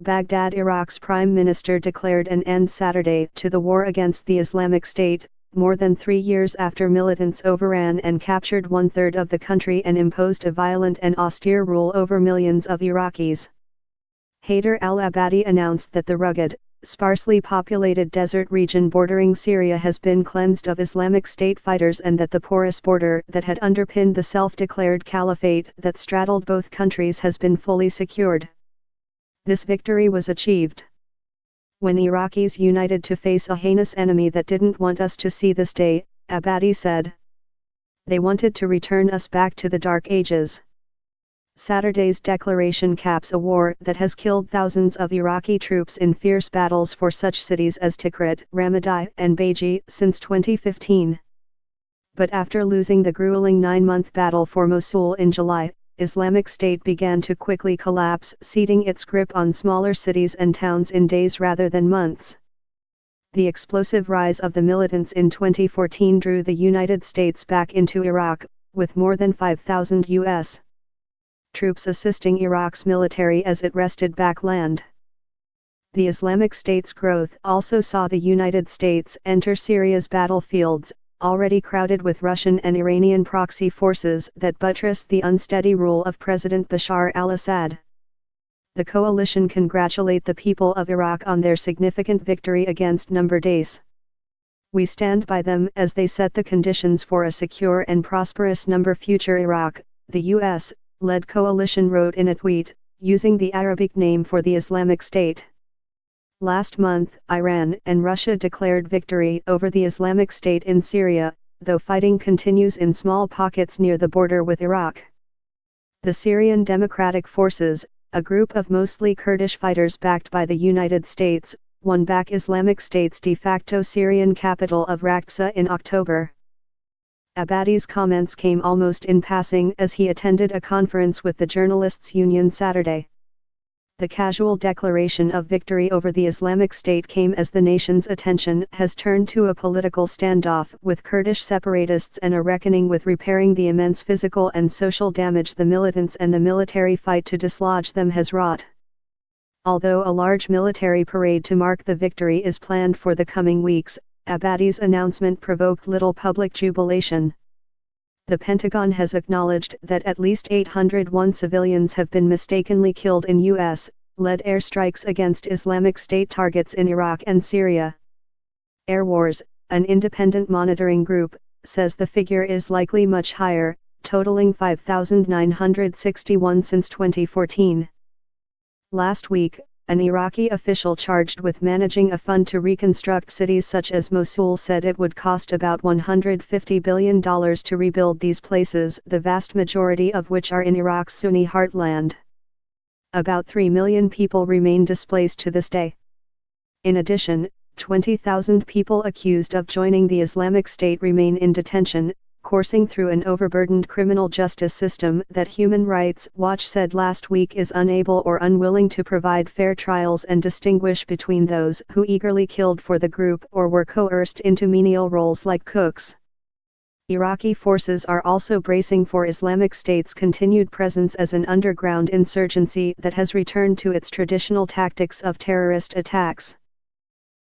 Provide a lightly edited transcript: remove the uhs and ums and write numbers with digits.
Baghdad, Iraq's prime minister declared an end Saturday to the war against the Islamic State, more than 3 years after militants overran and captured one-third of the country and imposed a violent and austere rule over millions of Iraqis. Haider al-Abadi announced that the rugged, sparsely populated desert region bordering Syria has been cleansed of Islamic State fighters and that the porous border that had underpinned the self-declared caliphate that straddled both countries has been fully secured. This victory was achieved when Iraqis united to face a heinous enemy that didn't want us to see this day, Abadi said. They wanted to return us back to the Dark Ages. Saturday's declaration caps a war that has killed thousands of Iraqi troops in fierce battles for such cities as Tikrit, Ramadi, and Baiji since 2015. But after losing the grueling 9-month battle for Mosul in July, Islamic State began to quickly collapse, ceding its grip on smaller cities and towns in days rather than months. The explosive rise of the militants in 2014 drew the United States back into Iraq, with more than 5,000 U.S. troops assisting Iraq's military as it wrested back land. The Islamic State's growth also saw the United States enter Syria's battlefields, already crowded with Russian and Iranian proxy forces that buttressed the unsteady rule of President Bashar al-Assad. The coalition congratulate the people of Iraq on their significant victory against Number Daesh. We stand by them as they set the conditions for a secure and prosperous future Iraq, the U.S.-led coalition wrote in a tweet, using the Arabic name for the Islamic State. Last month, Iran and Russia declared victory over the Islamic State in Syria, though fighting continues in small pockets near the border with Iraq. The Syrian Democratic Forces, a group of mostly Kurdish fighters backed by the United States, won back Islamic State's de facto Syrian capital of Raqqa in October. Abadi's comments came almost in passing as he attended a conference with the Journalists' Union Saturday. The casual declaration of victory over the Islamic State came as the nation's attention has turned to a political standoff with Kurdish separatists and a reckoning with repairing the immense physical and social damage the militants and the military fight to dislodge them has wrought. Although a large military parade to mark the victory is planned for the coming weeks, Abadi's announcement provoked little public jubilation. The Pentagon has acknowledged that at least 801 civilians have been mistakenly killed in U.S.-led airstrikes against Islamic State targets in Iraq and Syria. Air Wars, an independent monitoring group, says the figure is likely much higher, totaling 5,961 since 2014. Last week, an Iraqi official charged with managing a fund to reconstruct cities such as Mosul said it would cost about $150 billion to rebuild these places, the vast majority of which are in Iraq's Sunni heartland. About 3 million people remain displaced to this day. In addition, 20,000 people accused of joining the Islamic State remain in detention, coursing through an overburdened criminal justice system that Human Rights Watch said last week is unable or unwilling to provide fair trials and distinguish between those who eagerly killed for the group or were coerced into menial roles like cooks. Iraqi forces are also bracing for Islamic State's continued presence as an underground insurgency that has returned to its traditional tactics of terrorist attacks.